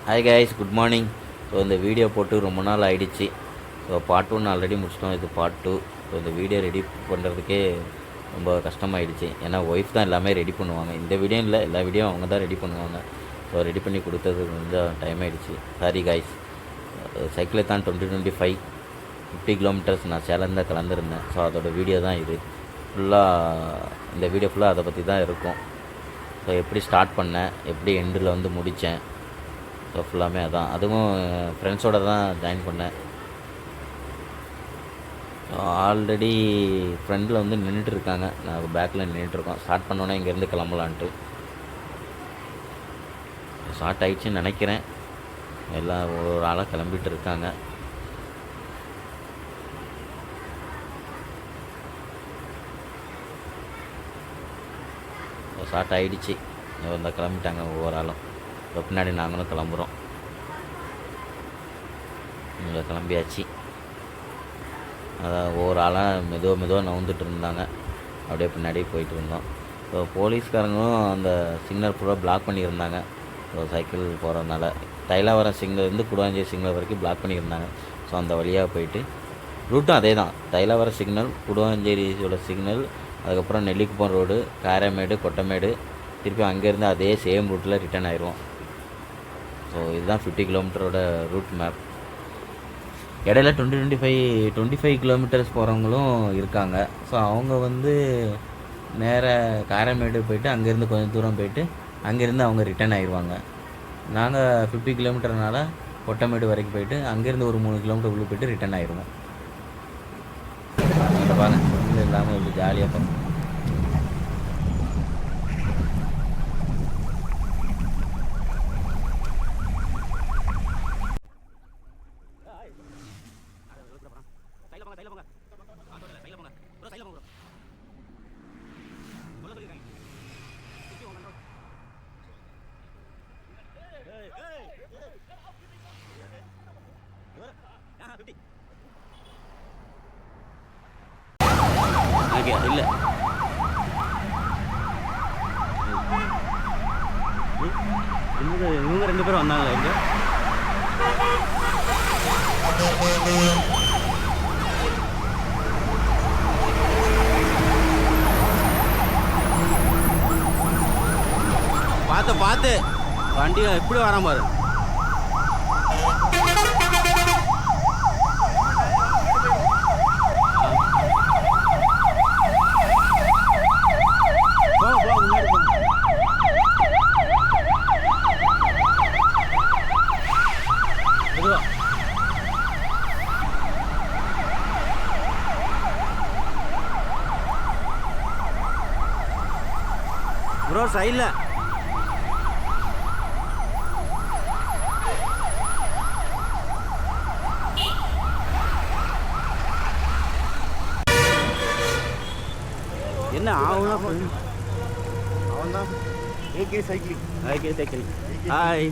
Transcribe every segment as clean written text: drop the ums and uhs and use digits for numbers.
Hi guys, good morning. So இந்த video போட்டு ரொம்ப நாள் ஆகிடுச்சு. ஸோ பார்ட் 1 ஆல்ரெடி முடிச்சிட்டோம். இது பார்ட் 2. ஸோ இந்த வீடியோ ரெடி பண்ணுறதுக்கே ரொம்ப கஷ்டமாயிடுச்சு. ஏன்னா ஒய்ஃப் தான் எல்லாமே ரெடி பண்ணுவாங்க. இந்த வீடியோ இல்லை, எல்லா வீடியோ அவங்க தான் ரெடி பண்ணுவாங்க. ஸோ ரெடி பண்ணி கொடுத்தது கொஞ்சம் டைம் ஆகிடுச்சு. Sorry guys. சைக்கிள் தான் 2025 50 கிலோமீட்டர்ஸ் நான் சேலம் தான் கலந்துருந்தேன். ஸோ அதோடய வீடியோ தான் இது. ஃபுல்லாக இந்த வீடியோ ஃபுல்லாக அதை பற்றி தான் இருக்கும். ஸோ எப்படி ஸ்டார்ட் பண்ணேன், எப்படி எண்டில் வந்து முடித்தேன், ஸோ ஃபுல்லாமே அதான். அதுவும் ஃப்ரெண்ட்ஸோடு தான் ஜாயின் பண்ணேன். ஆல்ரெடி ஃப்ரெண்டில் வந்து நின்றுட்டுருக்காங்க, நான் பேக்கில் நின்றுட்டுருக்கோம். ஸ்டார்ட் பண்ணோன்னே இங்கேருந்து கிளம்பலான்ட்டு ஸ்டார்ட் ஆகிடுச்சின்னு நினைக்கிறேன். எல்லாம் ஒரு ஆளாக கிளம்பிட்டு இருக்காங்க. ஸ்டார்ட் ஆகிடுச்சு, இந்த கிளம்பிட்டாங்க ஒவ்வொரு ஆளும். இப்போ பின்னாடி நாங்களும் கிளம்புறோம். இங்கே கிளம்பியாச்சு. அதான் ஒவ்வொரு ஆளாக மெதுவாக நவுந்துட்டு இருந்தாங்க. அப்படியே பின்னாடி போயிட்டு இருந்தோம். ஸோ போலீஸ்காரங்களும் அந்த சிக்னல் ஃபுல்லாக பிளாக் பண்ணியிருந்தாங்க. ஸோ சைக்கிள் போகிறதுனால தைலாவரம் சிக்னல்லேருந்து குடுவாஞ்சேரி சிக்னல் வரைக்கும் பிளாக் பண்ணியிருந்தாங்க. ஸோ அந்த வழியாக போயிட்டு ரூட்டும் அதே தான். தைலாவரம் சிக்னல், குடுவாஞ்சேரியோட சிக்னல், அதுக்கப்புறம் நெல்லிக்குப்பம் ரோடு, காரமேடு, கொட்டமேடு, திருப்பி அங்கேருந்து அதே சேம் ரூட்டில் ரிட்டர்ன் ஆயிடுவோம். ஸோ இதுதான் 50 கிலோமீட்டரோட ரூட் மேப். இடையில 25 கிலோமீட்டர்ஸ் போகிறவங்களும் இருக்காங்க. ஸோ அவங்க வந்து நேராக காரமேடு போயிட்டு அங்கேருந்து கொஞ்சம் தூரம் போயிட்டு அங்கேருந்து அவங்க ரிட்டர்ன் ஆயிடுவாங்க. நாங்கள் 50 கிலோமீட்டர்னால கொட்டமேடு வரைக்கும் போயிட்டு அங்கேருந்து ஒரு 3 கிலோமீட்டர் உள்ளே போயிட்டு ரிட்டர்ன் ஆயிடுவோம். பாருங்கள், இல்லாமல் எப்படி ஜாலியாக இருக்கும். இல்லை இவங்க 2 பேரும் வந்தாங்களா இங்கே? பார்த்து வண்டி எப்படி வராம பாரு. ப்ரோ சைடில் என்ன அவன் தான் ஏகே சைக்கிள். ஹாய்.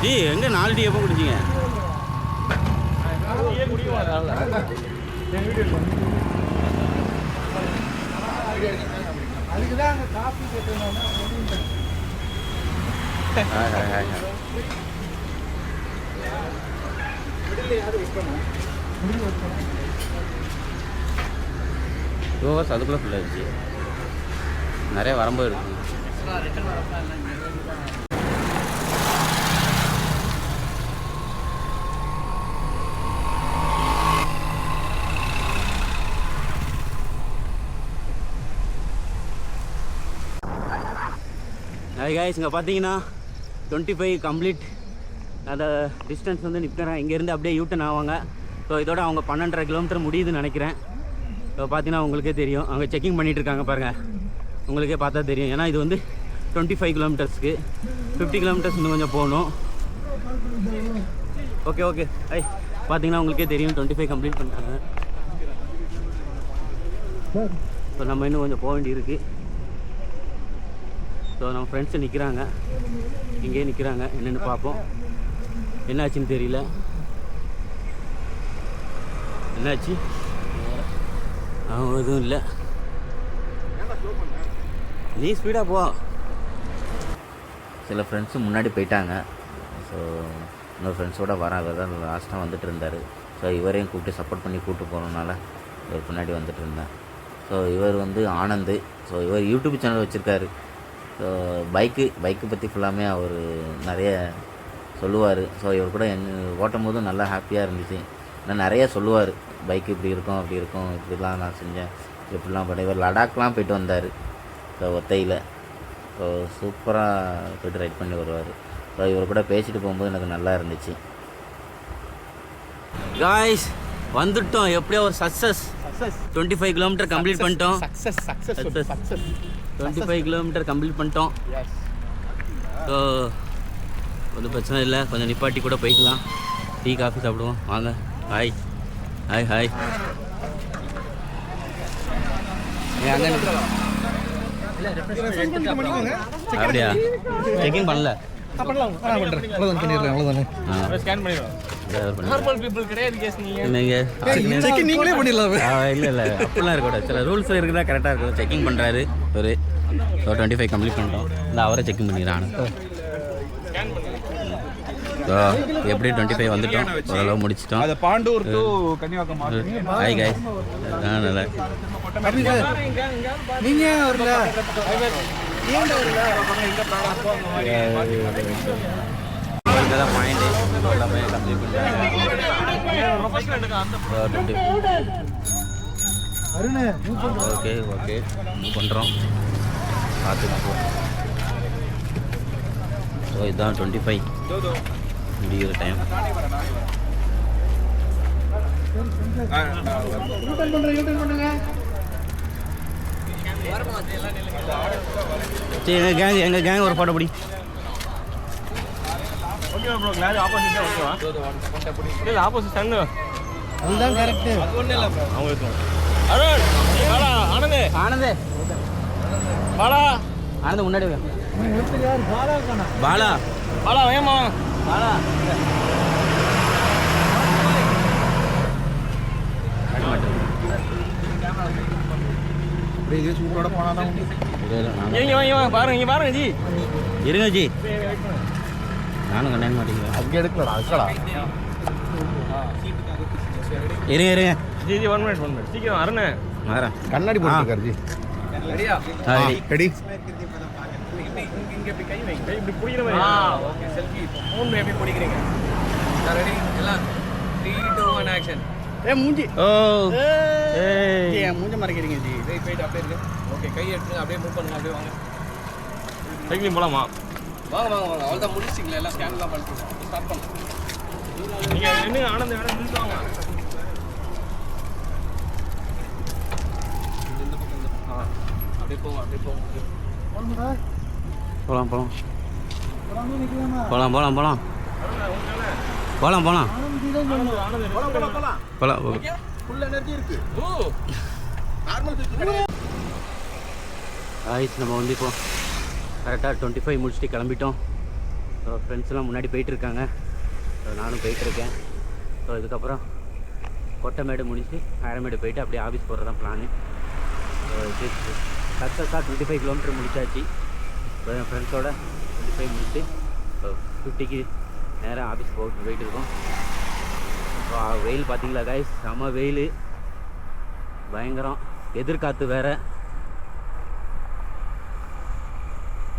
ஜி எங்கே 4 டீ எப்போ குடிச்சிங்க? அதுக்குள்ளே ஃபுல்லாக இருந்துச்சு. நிறைய வரும்போது இருக்கு. ஹாய் கைஸ், இங்கே பார்த்தீங்கன்னா 25 கம்ப்ளீட். அந்த டிஸ்டன்ஸ் வந்து நிற்கிறேன். இங்கேருந்து அப்படியே யூட்டன் ஆவாங்க. ஸோ இதோட அவங்க 12.5 கிலோமீட்டர் முடியுதுன்னு நினைக்கிறேன். ஸோ பார்த்தீங்கன்னா உங்களுக்கே தெரியும், அவங்க செக்கிங் பண்ணிகிட்டு இருக்காங்க பாருங்கள். உங்களுக்கே பார்த்தா தெரியும். ஏன்னா இது வந்து 25 கிலோமீட்டர்ஸ்க்கு 50 கிலோமீட்டர்ஸ் இன்னும் கொஞ்சம் போகணும். ஓகே ஐ பார்த்தீங்கன்னா உங்களுக்கே தெரியும் 25 கம்ப்ளீட் பண்ணிட்டாங்க. ஸோ நம்ம இன்னும் கொஞ்சம் போக வேண்டி இருக்குது. ஸோ நம்ம ஃப்ரெண்ட்ஸு நிற்கிறாங்க, இங்கேயே நிற்கிறாங்க. என்னென்னு பார்ப்போம். என்னாச்சுன்னு தெரியல. என்னாச்சு? எதுவும் இல்லை. நீ ஸ்பீடாக போ. சில ஃப்ரெண்ட்ஸு முன்னாடி போயிட்டாங்க. ஸோ இன்னொரு ஃப்ரெண்ட்ஸோடு அவர் தான் லாஸ்ட்டாக வந்துட்டு இருந்தார். ஸோ இவரையும் கூப்பிட்டு சப்போர்ட் பண்ணி கூப்பிட்டு போகிறதுனால இவர் பின்னாடி வந்துட்டு இருந்தேன். ஸோ இவர் வந்து ஆனந்து. ஸோ இவர் யூடியூப் சேனல் வச்சுருக்காரு. ஸோ பைக்கு பற்றி ஃபுல்லாமே அவர் நிறைய சொல்லுவார். ஸோ இவர் கூட ஓட்டும் போதும் நல்லா ஹாப்பியாக இருந்துச்சு. நான் நிறைய சொல்லுவார், பைக்கு இப்படி இருக்கும் அப்படி இருக்கும், இப்படிலாம் நான் செஞ்சேன், இப்படிலாம் பண்ண. இவர் லடாக்லாம் போய்ட்டு வந்தார் ஸோ ஒத்தையில். ஸோ சூப்பராக போய்ட்டு ரைட் பண்ணி வருவார். ஸோ இவர் கூட பேசிட்டு போகும்போது எனக்கு நல்லா இருந்துச்சு. காய்ஸ் வந்துட்டோம். எப்படியோ ஒரு சக்ஸஸ். 25 கிலோமீட்டர் கம்ப்ளீட் பண்ணிட்டோம். 25 கிலோமீட்டர் கம்ப்ளீட் பண்ணிட்டோம். ஸோ ஒன்றும் பிரச்சனை இல்லை. கொஞ்சம் நிப்பாட்டி கூட போய்க்கலாம். டீ காஃபி சாப்பிடுவோம் வாங்க. Hi hi hi. அப்படியா? செக்கிங் பண்ணல. இல்லை அப்படிலாம் இருக்கக்கூடாது. சில ரூல்ஸ் இருக்குதா கரெக்டாக இருக்கும். செக்கிங் பண்ணுறாரு ஒரு 25 கம்ப்ளீட் பண்ணிட்டோம். இல்லை அவரை செக்கிங் பண்ணிக்கிறான். எப்படி 25 வந்துட்டோம், ஓரளவு முடிச்சிட்டோம். அது Pandur to Kanyakumari. Hi guys. நல்லா நீங்க வரல தான் பாயிண்ட் எல்லாமே கம்ப்ளீட் ஓகே ஓகே பண்ணுறோம். பார்த்துக்கலாம். ஸோ இதுதான் 25 முடிகிற டைம். சரி எங்கள் கேங் ஒரு ஃபோட்டோ பிடி. அதுதான் கரெக்ட். ஆனந்தே ஆனந்த் முன்னாடி பாலா பாலா வேமா பாலா. பாருங்க ஜி. இருங்க ஜி, நானும் கண்டாய மாட்டேங்கிறேன். அங்கே எடுக்கலாம் அதுக்கடா. இருங்க இருங்க ஜி 1 மினிட் சீக்கிரம் அருண் வரேன். கண்ணாடி போட்டுருக்காரு ஜி. ரெடியா? ரெடி. இங்க இப்படி கை வைங்க. இப்படி புடிக்கிற மாதிரி. Okay selfie. மூணு எப்படி புடிக்கிறீங்க? ரெடி எல்லாம் 3 2 1 ஆக்ஷன். மூஞ்சி. ஏய் மூஞ்சி மறைக்கிறீங்க ஜி. வெயிட் அப்படியே இருக்கு. ஓகே கை எடுத்து அப்படியே மூவ் பண்ணுங்க. அப்படியே வாங்க. சைக்கிளிங் போலாமா? வாங்க அவ்வளவுதான் முடிச்சிட்டீங்களா? எல்லாம் ஸ்கேன்லாம் பண்ணிட்டு ஸ்டார்ட் பண்ணுங்க. நீங்க என்ன ஆனந்த் வேற நின்னு வாங்க. இந்த பக்கம் அப்படியே போலாம். ஃபுல் எனர்ஜி இருக்கு. ஆயிடுச்சு. நம்ம வந்து இப்போ கரெக்டாக 25 முடிச்சுட்டு கிளம்பிட்டோம். ஸோ ஃப்ரெண்ட்ஸ்லாம் முன்னாடி போயிட்டுருக்காங்க. ஸோ நானும் போயிட்டுருக்கேன். ஸோ இதுக்கப்புறம் கொட்டமேடு முடிச்சு ஆரமேடு போயிட்டு அப்படியே ஆஃபீஸ் போகிறது தான் பிளானு. சக்ஸஸாக 25 கிலோமீட்டர் முடிச்சாச்சு. ஸோ என் ஃப்ரெண்ட்ஸோட 25 முடிச்சு ஸோ 50க்கு நேராக ஆஃபீஸ் போயிட்டு இருக்கோம். ஸோ வெயில் பார்த்தீங்களா காய்ஸ், செம வெயில், பயங்கரம். எதிர்காற்று வேறு.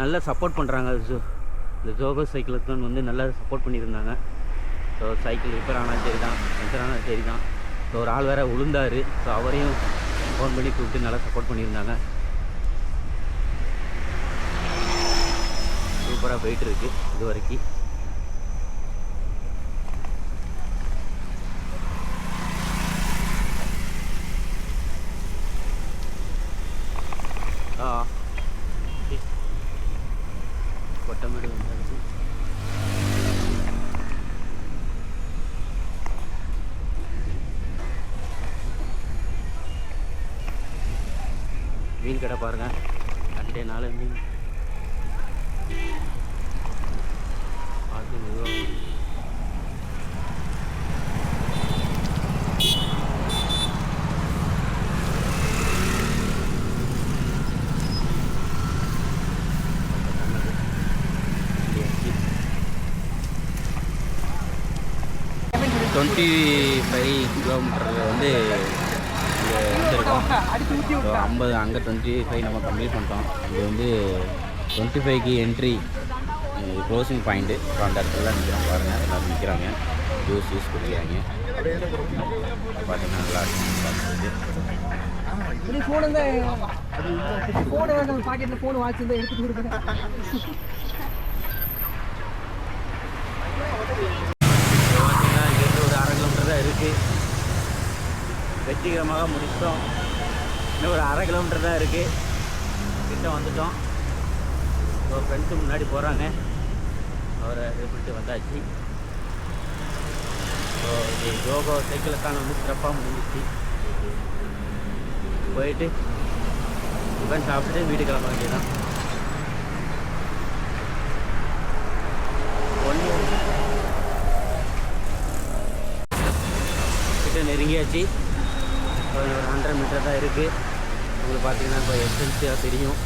நல்லா சப்போர்ட் பண்ணுறாங்க. இந்த ஜோகோ சைக்கிளுக்குன்னு வந்து நல்லா சப்போர்ட் பண்ணியிருந்தாங்க. ஸோ சைக்கிள் ரிப்பேர் ஆனாலும் சரி தான், பஞ்சர் ஆனாலும் சரி தான். ஸோ ஒரு ஆள் வேறு விழுந்தார். ஸோ அவரையும் ஃபோன் பண்ணி கூப்பிட்டு நல்லா சப்போர்ட் பண்ணியிருந்தாங்க. சூப்பராக போயிட்டுருக்கு இது வரைக்கும். கொட்டமேடு வந்தாச்சு. மீன் கடை பாருங்கள், சண்டே நாள் மீன் பார்த்து மெதுவாக டுவெண்ட்டி 25 கிலோமீட்டர் வந்து இங்கே வந்துருக்கோம். 50 அங்கே 25 நம்ம கம்ப்ளீட் பண்ணிட்டோம். இது வந்து 25க்கு என்ட்ரி க்ளோசிங் பாயிண்ட்டு. அந்த இடத்துல நிற்கிறோம் பாருங்கள், எல்லோரும் நிற்கிறாங்க, ஜூஸ் குடிக்கிறாங்க. பார்த்தீங்கன்னா நல்லா பாக்கெட்டில் ஃபோன் வாட்ச் இருந்தால் எடுத்துகிட்டு கொடுக்குறேன். பார்த்தீங்கன்னா இங்கேருந்து ஒரு 1/2 கிலோமீட்டர் தான் இருக்குது. வெற்றிகரமாக முடிச்சிட்டோம். இன்னும் ஒரு 1/2 கிலோமீட்டர் தான் இருக்குது. கிட்ட வந்துட்டோம். இப்போ ஃப்ரெண்ட்ஸு முன்னாடி போகிறாங்க, அவரை கூப்பிட்டு வந்தாச்சு. ஸோ இது யோகா சைக்கிளுக்கான வந்து சிறப்பாக முடிஞ்சிச்சு. போயிட்டு டிஃபன் சாப்பிட்டுட்டு வீடு கிளம்ப வேண்டியதான். கிட்ட நெருங்கியாச்சு. ஒரு 100 மீட்டர் தான் இருக்குது. உங்களுக்கு பார்த்தீங்கன்னா இப்போ எக்ஸ்பென்சிவாக தெரியும்.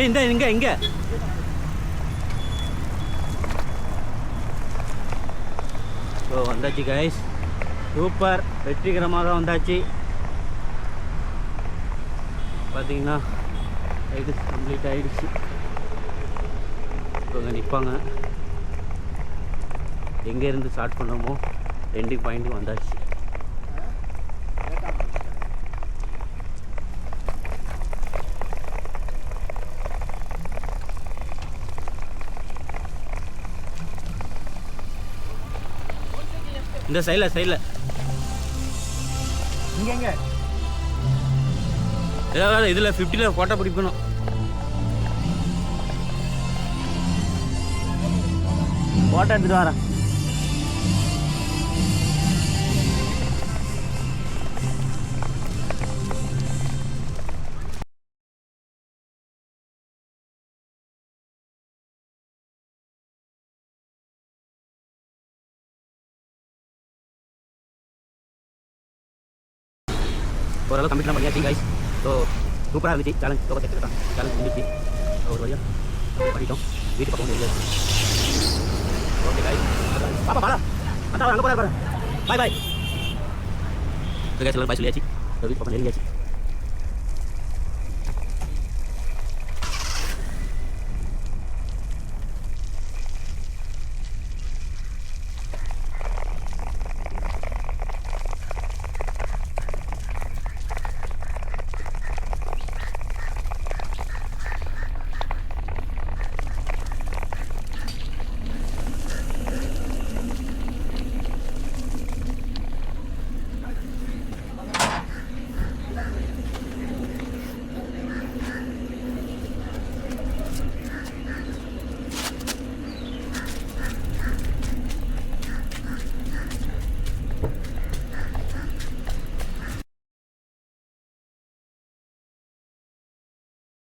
இந்த இங்கே ஸோ வந்தாச்சு கைஸ், சூப்பர், வெற்றிகரமாக வந்தாச்சு. பார்த்தீங்கன்னா இது கம்ப்ளீட் ஆகிடுச்சு. இப்போ இங்கே நிற்பாங்க. எங்கேருந்து ஸ்டார்ட் பண்ணோமோ எண்டிங் பாயிண்ட்டுக்கு வந்தாச்சு. இந்த சைடில் இங்கே ஏதாவது இதில் 50ல் ஃபோட்டோ பிடிக்கணும். ஃபோட்டோ எடுத்துகிட்டு வரேன். ஓரளவு கம்ப்ளீட்லாம் பண்ணியாச்சு கைஸ். ஸோ சூப்பராக இருந்துச்சு. சேலஞ்ச் ரொம்ப செக் தான், சேலஞ்ச் இருந்துச்சு. ஒரு வழியாக பண்ணிட்டோம். வீட்டு பக்கம் வந்து ஓகே கைஸ். பாப்பா பாடா அங்கே போகிறா பாரு. பாய் பாய். கைஸ் எல்லாம் பாய் சொல்லியாச்சு. வீட்டு பக்கம் நெருங்கியாச்சு.